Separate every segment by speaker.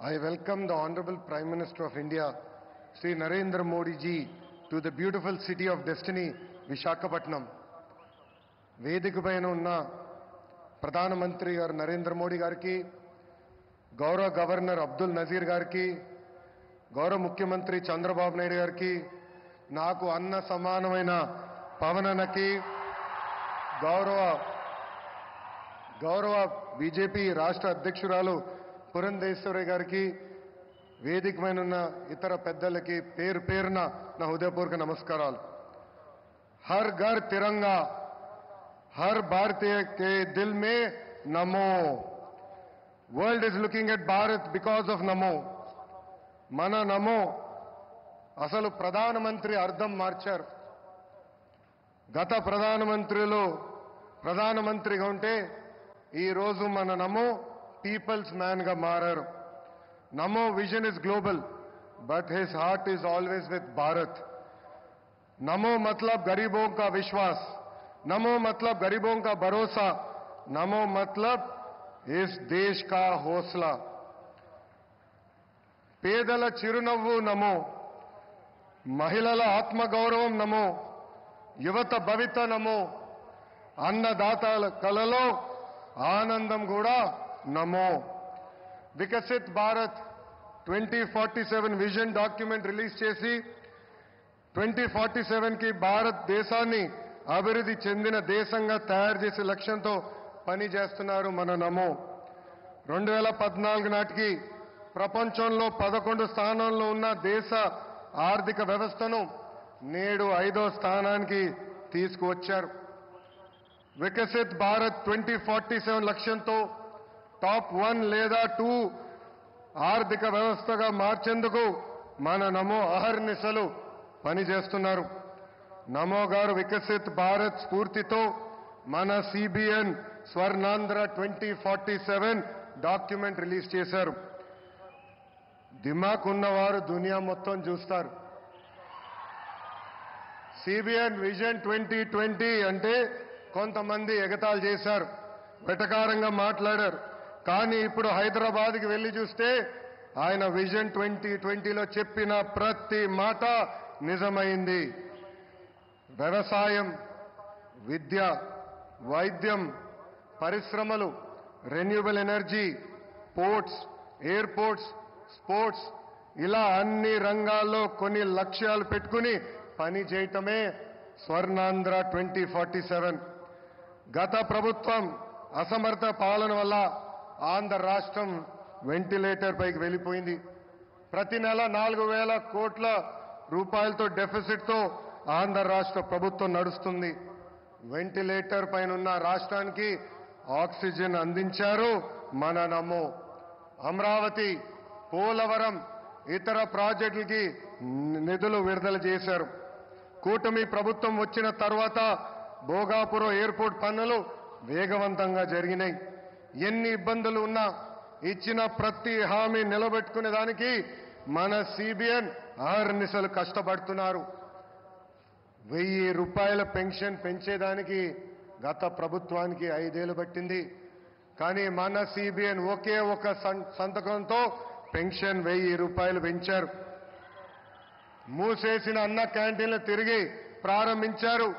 Speaker 1: I welcome the Honorable Prime Minister of India, Sri Narendra Modi ji, to the beautiful city of destiny, Vishakhapatnam. వేదిక పైన ఉన్న ప్రధానమంత్రి గారు నరేంద్ర మోడీ గారికి, గౌరవ గవర్నర్ అబ్దుల్ నజీర్ గారికి, గౌరవ ముఖ్యమంత్రి చంద్రబాబు నాయుడు గారికి, నాకు అన్న సమానమైన పవనన్నకి, గౌరవ బీజేపీ రాష్ట్ర అధ్యక్షురాలు పురంధేశ్వరి గారికి, వేదిక పైన ఉన్న ఇతర పెద్దలకి పేరు పేరున నా హృదయపూర్వక నమస్కారాలు. హర్ ఘర్ తిరంగా, हर भारतीय के दिल में नमो. World is looking at Bharat because of नमो. మన నమో అసలు ప్రధానమంత్రి అర్థం మార్చారు. గత ప్రధానమంత్రిగా ఉంటే ఈరోజు మన నమో పీపుల్స్ మ్యాన్ గా మారారు. నమో vision is global but his heart is always with Bharat. नमो मतलब गरीबों का विश्वास, नमो मतलब गरीबों का भरोसा, नमो मतलब इस देश का हौसला. పేదల చిరునవ్వు నమో, మహిళల ఆత్మగౌరవం నమో, యువత భవిత నమో, అన్నదాతల కలలో ఆనందం కూడా నమో. Viksit Bharat 2047 vision document release చేసి 2047కి భారతదేశాన్ని అభివృద్ధి చెందిన దేశంగా తయారు చేసే లక్ష్యంతో పనిచేస్తున్నారు మన నమో. 2014 నాటికి ప్రపంచంలో 11 స్థానంలో ఉన్న దేశ ఆర్థిక వ్యవస్థను నేడు 5వ స్థానానికి తీసుకువచ్చారు. వికసిత్ భారత్ 2047 లక్ష్యంతో టాప్ 1 లేదా 2 ఆర్థిక వ్యవస్థగా మార్చేందుకు మన నమో అహర్నిశలు పనిచేస్తున్నారు. నమో గారు వికసిత్ భారత్ స్ఫూర్తితో మన సిబిఎన్ స్వర్ణాంధ్ర 2047 డాక్యుమెంట్ రిలీజ్ చేశారు. దిమాక్ ఉన్నవారు దునియా మొత్తం చూస్తారు. సిబిఎన్ విజన్ 2020 అంటే కొంతమంది ఎగతాళి చేశారు, వెటకారంగా మాట్లాడారు. కానీ ఇప్పుడు హైదరాబాద్కి వెళ్ళి చూస్తే ఆయన విజన్ 2020లో చెప్పిన ప్రతి మాట నిజమైంది. వ్యవసాయం, విద్య, వైద్యం, పరిశ్రమలు, renewable energy, ports, airports, sports, ఇలా అన్ని రంగాల్లో కొన్ని లక్ష్యాలు పెట్టుకుని పని చేయటమే స్వర్ణాంధ్ర 2047. గత ప్రభుత్వం అసమర్థ పాలన వల్ల ఆంధ్ర రాష్ట్రం వెంటిలేటర్ పైకి వెళ్ళిపోయింది. ప్రతి నెల 4,000 కోట్ల రూపాయలతో డెఫిసిట్తో ఆంధ్ర రాష్ట్ర ప్రభుత్వం నడుస్తుంది. వెంటిలేటర్ పైన ఉన్న రాష్ట్రానికి ఆక్సిజన్ అందించారు మన నమో. అమరావతి, పోలవరం, ఇతర ప్రాజెక్టులకి నిధులు విడుదల చేశారు. కూటమి ప్రభుత్వం వచ్చిన తర్వాత భోగాపురం ఎయిర్పోర్ట్ పనులు వేగవంతంగా జరిగినాయి. ఎన్ని ఇబ్బందులు ఉన్నా ఇచ్చిన ప్రతి హామీ నిలబెట్టుకునే దానికి మన సిబిఎన్ అహర్నిశలు కష్టపడుతున్నారు. 1,000 రూపాయల పెన్షన్ పెంచేదానికి గత ప్రభుత్వానికి 5 ఏళ్లు పట్టింది. కానీ మన సిబిఎన్ ఒకే ఒక సంతకంతో పెన్షన్ 1,000 రూపాయలు పెంచారు. మూసేసిన అన్న క్యాంటీన్లు తిరిగి ప్రారంభించారు.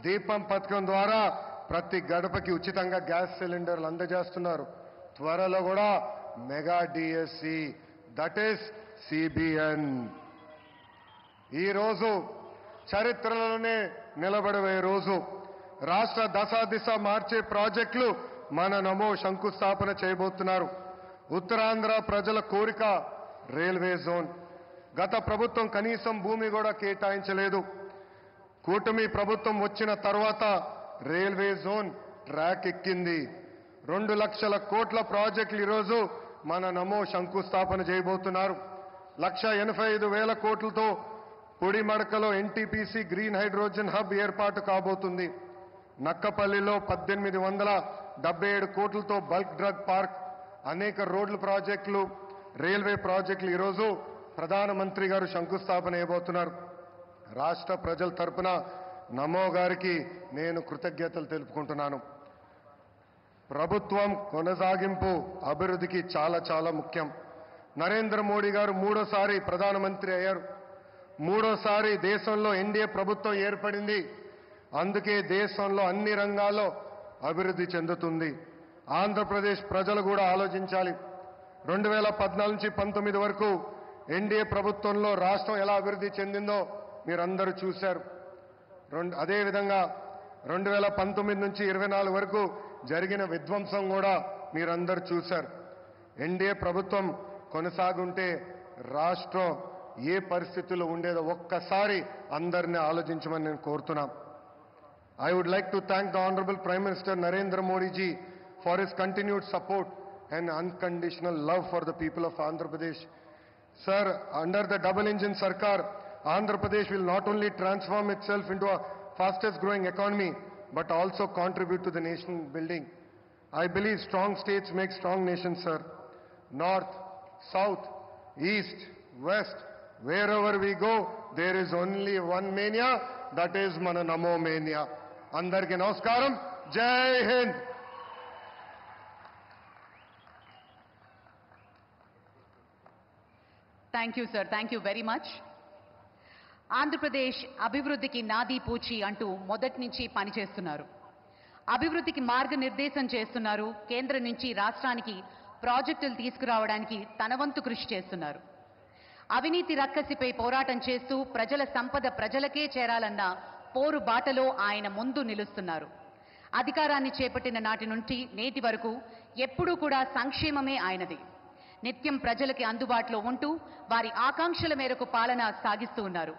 Speaker 1: దీపం పథకం ద్వారా ప్రతి గడపకి ఉచితంగా గ్యాస్ సిలిండర్లు అందజేస్తున్నారు. త్వరలో కూడా mega DSC, that is CBN. ఈరోజు చరిత్రలోనే నిలబడబోయే రోజు. రాష్ట్ర దశ మార్చే ప్రాజెక్టులు మన నమో శంకుస్థాపన చేయబోతున్నారు. ఉత్తరాంధ్ర ప్రజల కోరిక రైల్వే జోన్. గత ప్రభుత్వం కనీసం భూమి కూడా కేటాయించలేదు. కూటమి ప్రభుత్వం వచ్చిన తర్వాత రైల్వే జోన్ ట్రాక్ ఎక్కింది. 2 లక్షల కోట్ల ప్రాజెక్టులు ఈరోజు మన నమో శంకుస్థాపన చేయబోతున్నారు. 1,85,000 కోట్లతో పొడిమడకలో ఎన్టీపీసీ గ్రీన్ హైడ్రోజన్ హబ్ ఏర్పాటు కాబోతుంది. నక్కపల్లిలో 1,877 కోట్లతో బల్క్ డ్రగ్ పార్క్, అనేక రోడ్ల ప్రాజెక్టులు, రైల్వే ప్రాజెక్టులు ఈరోజు ప్రధానమంత్రి గారు శంకుస్థాపన చేయబోతున్నారు. రాష్ట్ర ప్రజల తరపున నమో గారికి నేను కృతజ్ఞతలు తెలుపుకుంటున్నాను. ప్రభుత్వం కొనసాగింపు అభివృద్ధికి చాలా చాలా ముఖ్యం. నరేంద్ర మోడీ గారు మూడోసారి ప్రధానమంత్రి అయ్యారు. మూడోసారి దేశంలో ఎన్డీఏ ప్రభుత్వం ఏర్పడింది. అందుకే దేశంలో అన్ని రంగాల్లో అభివృద్ధి చెందుతుంది. ఆంధ్రప్రదేశ్ ప్రజలు కూడా ఆలోచించాలి. 2014 నుంచి 19 వరకు ఎన్డీఏ ప్రభుత్వంలో రాష్ట్రం ఎలా అభివృద్ధి చెందిందో మీరందరూ చూశారు. అదేవిధంగా 2019 నుంచి 24 వరకు జరిగిన విధ్వంసం కూడా మీరందరూ చూశారు. ఎన్డీఏ ప్రభుత్వం కొనసాగుంటే రాష్ట్రం ఏ పరిస్థితుల్లో ఉండేదో ఒక్కసారి అందరినీ ఆలోచించమని నేను కోరుతున్నా. I would like to thank the Honorable Prime Minister Narendra Modi ji for his continued support and unconditional love for the people of Andhra Pradesh. Sir, under the double engine Sarkar, Andhra Pradesh will not only transform itself into a fastest growing economy, but also contribute to the nation building. I believe strong states make strong nations, sir. North, South, East, West, wherever we go, there is only one mania, that is mana Namo mania. Andarki namaskaram, Jai Hind.
Speaker 2: Thank you, sir. Thank you very much. Andhra Pradesh అభివృద్ధికి నాదీ పూచి అంటూ మొదటి నుంచి పనిచేస్తున్నారు. అభివృద్ధికి మార్గనిర్దేశం చేస్తున్నారు. కేంద్రం నుంచి రాష్ట్రానికి ప్రాజెక్టులు తీసుకురావడానికి తన వంతు కృషి చేస్తున్నారు. అవినీతి రక్కసిపై పోరాటం చేస్తూ ప్రజల సంపద ప్రజలకే చేరాలన్న పోరు బాటలో ఆయన ముందు నిలుస్తున్నారు. అధికారాన్ని చేపట్టిన నాటి నుండి నేటి వరకు ఎప్పుడూ కూడా సంక్షేమమే ఆయనది. నిత్యం ప్రజలకి అందుబాటులో ఉంటూ వారి ఆకాంక్షల మేరకు పాలన సాగిస్తూ ఉన్నారు.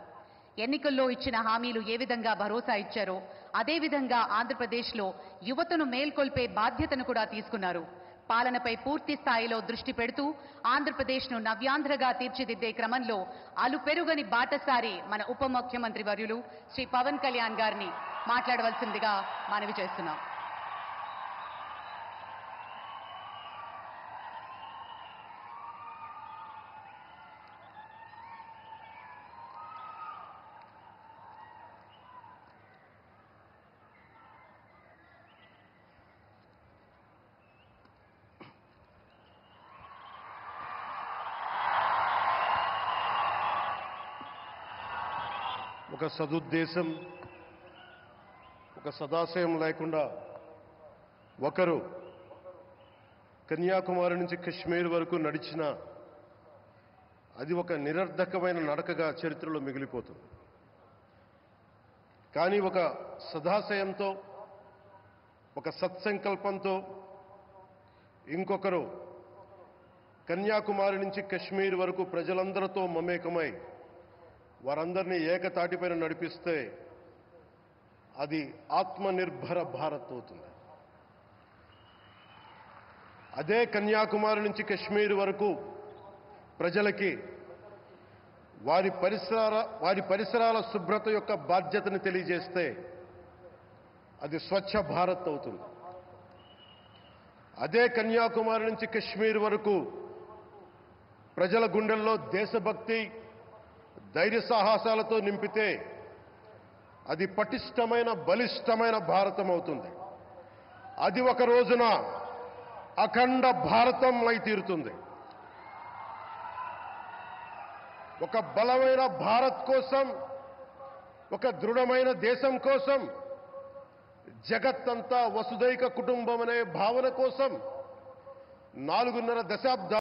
Speaker 2: ఎన్నికల్లో ఇచ్చిన హామీలు ఏ విధంగా భరోసా ఇచ్చారో అదేవిధంగా ఆంధ్రప్రదేశ్లో యువతను మేల్కొల్పే బాధ్యతను కూడా తీసుకున్నారు. పాలనపై పూర్తి స్థాయిలో దృష్టి పెడుతూ ఆంధ్రప్రదేశ్ను నవ్యాంధ్రగా తీర్చిదిద్దే క్రమంలో అలుపెరుగని బాటసారి మన ఉప ముఖ్యమంత్రి వర్యులు శ్రీ పవన్ కళ్యాణ్ గారిని మాట్లాడవలసిందిగా మనవి చేస్తున్నాం.
Speaker 3: ఒక సదుద్దేశం, ఒక సదాశయం లేకుండా ఒకరు కన్యాకుమారి నుంచి కశ్మీర్ వరకు నడిచిన అది ఒక నిరర్ధకమైన నడకగా చరిత్రలో మిగిలిపోతుంది. కానీ ఒక సదాశయంతో, ఒక సత్సంకల్పంతో ఇంకొకరు కన్యాకుమారి నుంచి కశ్మీర్ వరకు ప్రజలందరితో మమేకమై వారందరినీ ఏకతాటిపైన నడిపిస్తే అది ఆత్మనిర్భర భారత్ అవుతుంది. అదే కన్యాకుమారి నుంచి కశ్మీర్ వరకు ప్రజలకి వారి పరిసరాల శుభ్రత యొక్క బాధ్యతను తెలియజేస్తే అది స్వచ్ఛ భారత్ అవుతుంది. అదే కన్యాకుమారి నుంచి కశ్మీర్ వరకు ప్రజల గుండెల్లో దేశభక్తి, ధైర్య సాహసాలతో నింపితే అది పటిష్టమైన బలిష్టమైన భారతం అవుతుంది. అది ఒక రోజున అఖండ భారతం అయి తీరుతుంది. ఒక బలమైన భారత్ కోసం, ఒక దృఢమైన దేశం కోసం, జగత్తంతా వసుదైక కుటుంబం అనే భావన కోసం 4.5 దశాబ్దాలు